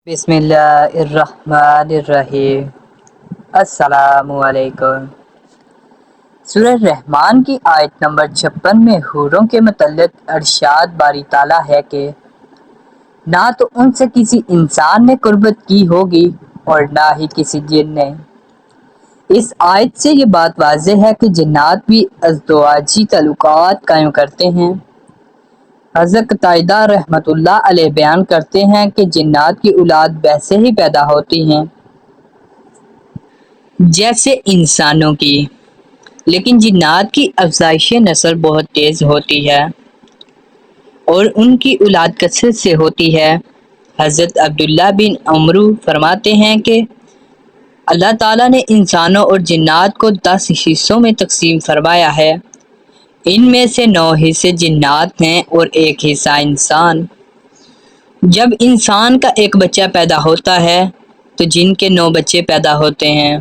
بسم اللہ الرحمن الرحیم۔ السلام علیکم۔ سورہ رحمان کی آیت نمبر 56 میں حوروں کے متعلق ارشاد باری تعالیٰ ہے کہ نہ تو ان سے کسی انسان نے قربت کی ہوگی اور نہ ہی کسی جن نے۔ اس آیت سے یہ بات واضح ہے کہ جنات بھی ازدواجی تعلقات قائم کرتے ہیں۔ حضرت قتادہ رحمۃ اللہ علیہ بیان کرتے ہیں کہ جنات کی اولاد ویسے ہی پیدا ہوتی ہیں جیسے انسانوں کی، لیکن جنات کی افزائش نسل بہت تیز ہوتی ہے اور ان کی اولاد کثرت سے ہوتی ہے۔ حضرت عبداللہ بن عمرو فرماتے ہیں کہ اللہ تعالیٰ نے انسانوں اور جنات کو 10 حصوں میں تقسیم فرمایا ہے۔ ان میں سے 9 حصے جنات ہیں اور 1 حصہ انسان۔ جب انسان کا ایک بچہ پیدا ہوتا ہے تو جن کے 9 بچے پیدا ہوتے ہیں۔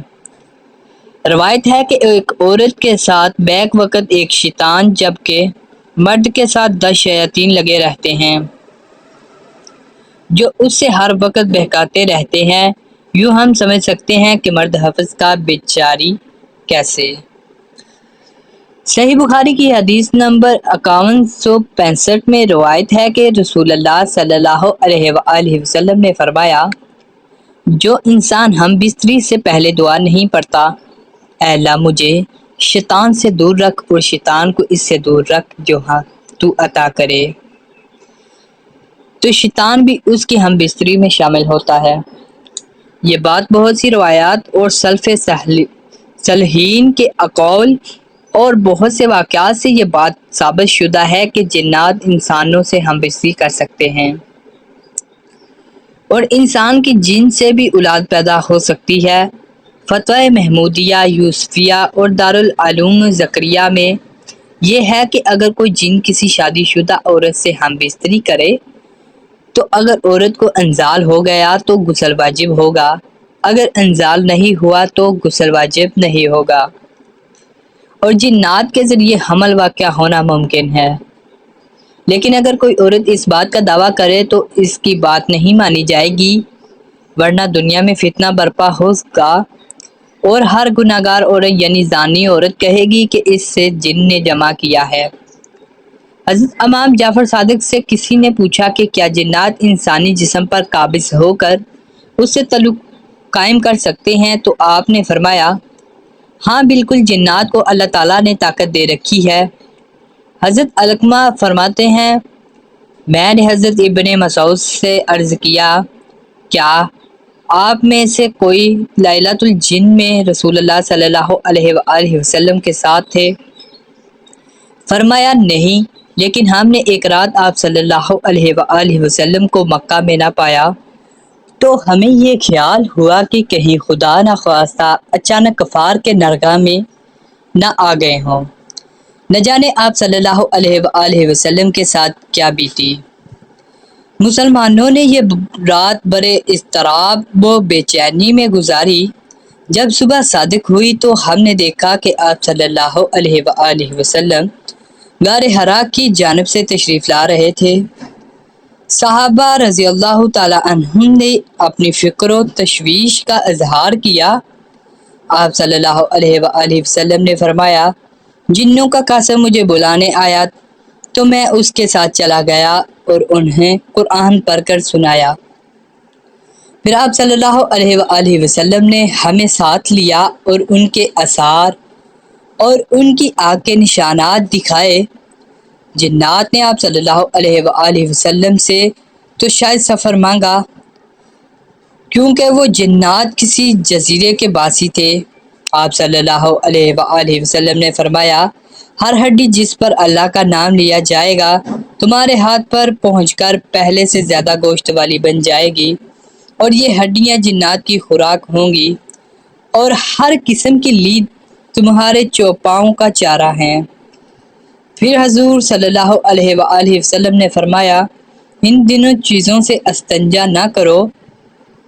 روایت ہے کہ ایک عورت کے ساتھ بیک وقت ایک شیطان جبکہ مرد کے ساتھ 10 شیاطین لگے رہتے ہیں جو اس سے ہر وقت بہکاتے رہتے ہیں۔ یوں ہم سمجھ سکتے ہیں کہ مرد حفظ کا بیچاری کیسے۔ صحیح بخاری کی حدیث نمبر 5165 میں روایت ہے کہ رسول اللہ صلی اللہ علیہ وآلہ وسلم نے فرمایا، جو انسان ہم بستری سے پہلے دعا نہیں پڑھتا، اے اللہ مجھے شیطان سے دور رکھ اور شیطان کو اس سے دور رکھ جو تو عطا کرے، تو شیطان بھی اس کی ہم بستری میں شامل ہوتا ہے۔ یہ بات بہت سی روایات اور سلف صالحین کے اقوال اور بہت سے واقعات سے یہ بات ثابت شدہ ہے کہ جنات انسانوں سے ہم بستری کر سکتے ہیں اور انسان کی جن سے بھی اولاد پیدا ہو سکتی ہے۔ فتوی محمودیہ یوسفیہ اور دارالعلوم زکریا میں یہ ہے کہ اگر کوئی جن کسی شادی شدہ عورت سے ہم بستری کرے تو اگر عورت کو انزال ہو گیا تو غسل واجب ہوگا، اگر انزال نہیں ہوا تو غسل واجب نہیں ہوگا، اور جنات کے ذریعے حمل واقع ہونا ممکن ہے۔ لیکن اگر کوئی عورت اس بات کا دعویٰ کرے تو اس کی بات نہیں مانی جائے گی، ورنہ دنیا میں فتنہ برپا ہوگا اور ہر گناہگار عورت یعنی زانی عورت کہے گی کہ اس سے جن نے جمع کیا ہے۔ حضرت امام جعفر صادق سے کسی نے پوچھا کہ کیا جنات انسانی جسم پر قابض ہو کر اس سے تعلق قائم کر سکتے ہیں؟ تو آپ نے فرمایا، ہاں بالکل، جنات کو اللہ تعالیٰ نے طاقت دے رکھی ہے۔ حضرت علقمہ فرماتے ہیں، میں نے حضرت ابن مسعود سے عرض کیا، کیا آپ میں سے کوئی لیلۃ الجن میں رسول اللہ صلی اللہ علیہ وآلہ وسلم کے ساتھ تھے؟ فرمایا نہیں، لیکن ہم نے ایک رات آپ صلی اللہ علیہ وآلہ وسلم کو مکہ میں نہ پایا تو ہمیں یہ خیال ہوا کہ کہیں خدا نخواستہ اچانک کفار کے درگاہ میں نہ آ گئے ہوں، نہ جانے آپ صلی اللہ علیہ وآلہ وسلم کے ساتھ کیا بیتی۔ مسلمانوں نے یہ رات بڑے اضطراب و بے چینی میں گزاری۔ جب صبح صادق ہوئی تو ہم نے دیکھا کہ آپ صلی اللہ علیہ وآلہ وسلم غار حرا کی جانب سے تشریف لا رہے تھے۔ صحابہ رضی اللہ تعالی عنہم نے اپنی فکر و تشویش کا اظہار کیا۔ آپ صلی اللہ علیہ وآلہ وسلم نے فرمایا، جنوں کا قاسم مجھے بلانے آیا تو میں اس کے ساتھ چلا گیا اور انہیں قرآن پڑھ کر سنایا۔ پھر آپ صلی اللہ علیہ وآلہ وسلم نے ہمیں ساتھ لیا اور ان کے آثار اور ان کی آنکھ کے نشانات دکھائے۔ جنات نے آپ صلی اللہ علیہ وآلہ وسلم سے تو شاید سفر مانگا، کیونکہ وہ جنات کسی جزیرے کے باسی تھے۔ آپ صلی اللہ علیہ وآلہ وسلم نے فرمایا، ہر ہڈی جس پر اللہ کا نام لیا جائے گا تمہارے ہاتھ پر پہنچ کر پہلے سے زیادہ گوشت والی بن جائے گی، اور یہ ہڈیاں جنات کی خوراک ہوں گی، اور ہر قسم کی لید تمہارے چوپاؤں کا چارہ ہیں۔ پھر حضور صلی اللہ علیہ وآلہ وسلم نے فرمایا، ان دونوں چیزوں سے استنجا نہ کرو،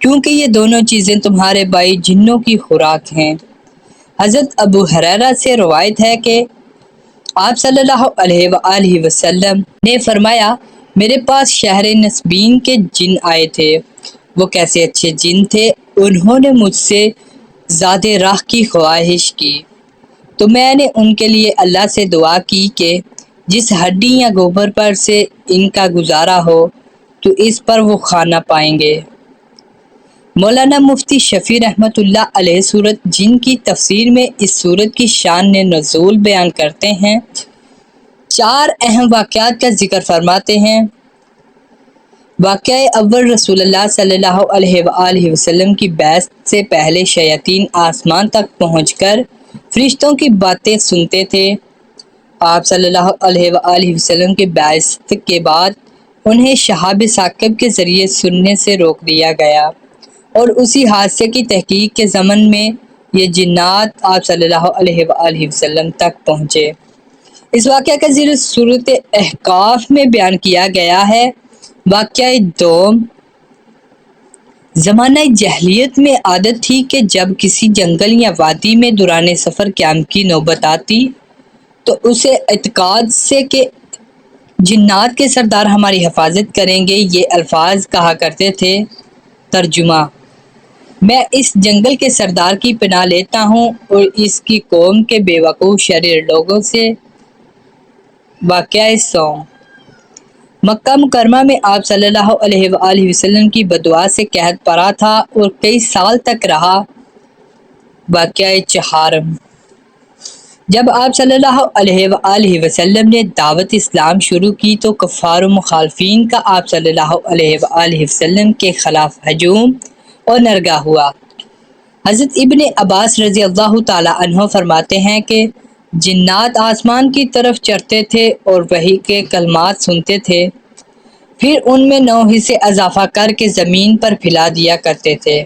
کیونکہ یہ دونوں چیزیں تمہارے بھائی جنوں کی خوراک ہیں۔ حضرت ابو ہریرہ سے روایت ہے کہ آپ صلی اللہ علیہ وآلہ وسلم نے فرمایا، میرے پاس شہر نصبین کے جن آئے تھے وہ کیسے اچھے جن تھے۔ انہوں نے مجھ سے ذات راہ کی خواہش کی تو میں نے ان کے لیے اللہ سے دعا کی کہ جس ہڈی یا گوبر پر سے ان کا گزارا ہو تو اس پر وہ کھانا پائیں گے۔ مولانا مفتی شفیع رحمۃ اللہ علیہ سورۃ جن کی تفسیر میں اس سورت کی شان نزول بیان کرتے ہیں۔ 4 اہم واقعات کا ذکر فرماتے ہیں۔ واقعہ اول، رسول اللہ صلی اللہ علیہ وآلہ وسلم کی بعثت سے پہلے شیاطین آسمان تک پہنچ کر فرشتوں کی باتیں سنتے تھے۔ آپ صلی اللہ علیہ وآلہ وسلم کی بعثت کے بعد انہیں شہاب ثاقب کے ذریعے سننے سے روک دیا گیا اور اسی حادثے کی تحقیق کے ضمن میں یہ جنات آپ صلی اللہ علیہ وآلہ وسلم تک پہنچے۔ اس واقعہ کا ذکر سورۃ احقاف میں بیان کیا گیا ہے۔ واقعہ دوم، زمانہ جاہلیت میں عادت تھی کہ جب کسی جنگل یا وادی میں دوران سفر قیام کی نوبت آتی تو اسے اعتقاد سے کہ جنات کے سردار ہماری حفاظت کریں گے یہ الفاظ کہا کرتے تھے۔ ترجمہ: میں اس جنگل کے سردار کی پناہ لیتا ہوں اور اس کی قوم کے بے وقوف شریر لوگوں سے۔ واقعہ سوم، مکہ مکرمہ میں آپ صلی اللہ علیہ وآلہ وسلم کی بددعا سے قحط پڑا تھا اور کئی سال تک رہا۔ واقعہ چہارم، جب آپ صلی اللہ علیہ وآلہ وسلم نے دعوت اسلام شروع کی تو کفار و مخالفین کا آپ صلی اللہ علیہ وآلہ وسلم کے خلاف ہجوم اور نرگا ہوا۔ حضرت ابن عباس رضی اللہ تعالی عنہ فرماتے ہیں کہ جنات آسمان کی طرف چڑھتے تھے اور وحی کے کلمات سنتے تھے، پھر ان میں 9 حصے اضافہ کر کے زمین پر پھیلا دیا کرتے تھے۔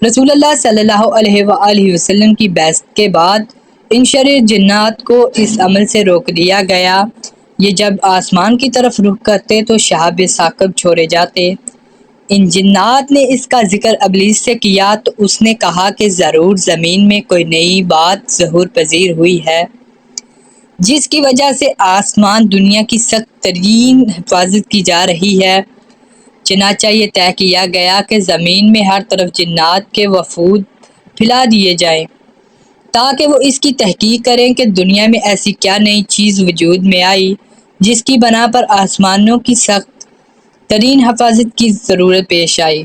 رسول اللہ صلی اللہ علیہ وآلہ وسلم کی بعثت کے بعد ان شریر جنات کو اس عمل سے روک دیا گیا۔ یہ جب آسمان کی طرف رخ کرتے تو شہاب ثاقب چھوڑے جاتے۔ ان جنات نے اس کا ذکر ابلیس سے کیا تو اس نے کہا کہ ضرور زمین میں کوئی نئی بات ظہور پذیر ہوئی ہے جس کی وجہ سے آسمان دنیا کی سخت ترین حفاظت کی جا رہی ہے۔ چنانچہ یہ طے کیا گیا کہ زمین میں ہر طرف جنات کے وفود پھیلا دیے جائیں تاکہ وہ اس کی تحقیق کریں کہ دنیا میں ایسی کیا نئی چیز وجود میں آئی جس کی بنا پر آسمانوں کی سخت ترین حفاظت کی ضرورت پیش آئی۔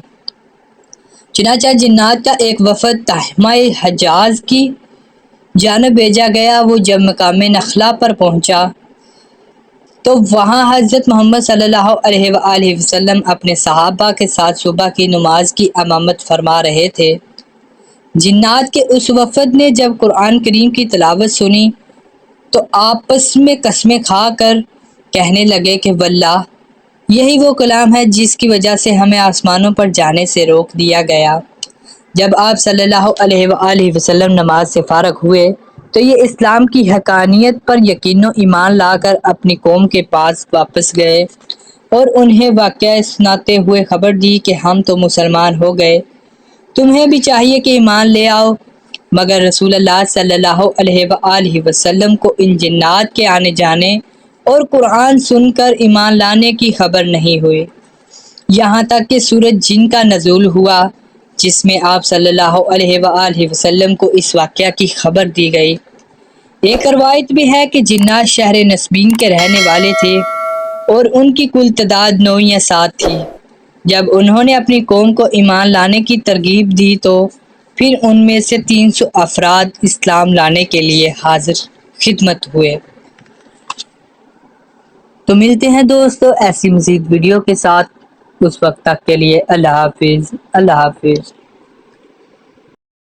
چنانچہ جنات کا ایک وفد تہمہ حجاز کی جانب بھیجا گیا۔ وہ جب مقام نخلا پر پہنچا تو وہاں حضرت محمد صلی اللہ علیہ وآلہ وسلم اپنے صحابہ کے ساتھ صبح کی نماز کی امامت فرما رہے تھے۔ جنات کے اس وفد نے جب قرآن کریم کی تلاوت سنی تو آپس میں قسمیں کھا کر کہنے لگے کہ واللہ یہی وہ کلام ہے جس کی وجہ سے ہمیں آسمانوں پر جانے سے روک دیا گیا۔ جب آپ صلی اللہ علیہ وآلہ وسلم نماز سے فارغ ہوئے تو یہ اسلام کی حقانیت پر یقین و ایمان لا کر اپنی قوم کے پاس واپس گئے اور انہیں واقعہ سناتے ہوئے خبر دی کہ ہم تو مسلمان ہو گئے، تمہیں بھی چاہیے کہ ایمان لے آؤ۔ مگر رسول اللہ صلی اللہ علیہ وآلہ وسلم کو ان جنات کے آنے جانے اور قرآن سن کر ایمان لانے کی خبر نہیں ہوئی، یہاں تک کہ سورۃ جن کا نزول ہوا جس میں آپ صلی اللہ علیہ وآلہ وسلم کو اس واقعہ کی خبر دی گئی۔ ایک روایت بھی ہے کہ جنات شہر نسبین کے رہنے والے تھے اور ان کی کل تعداد 9 یا 7 تھی۔ جب انہوں نے اپنی قوم کو ایمان لانے کی ترغیب دی تو پھر ان میں سے 300 افراد اسلام لانے کے لیے حاضر خدمت ہوئے۔ تو ملتے ہیں دوستو ایسی مزید ویڈیو کے ساتھ، اس وقت تک کے لیے اللہ حافظ۔ اللہ حافظ۔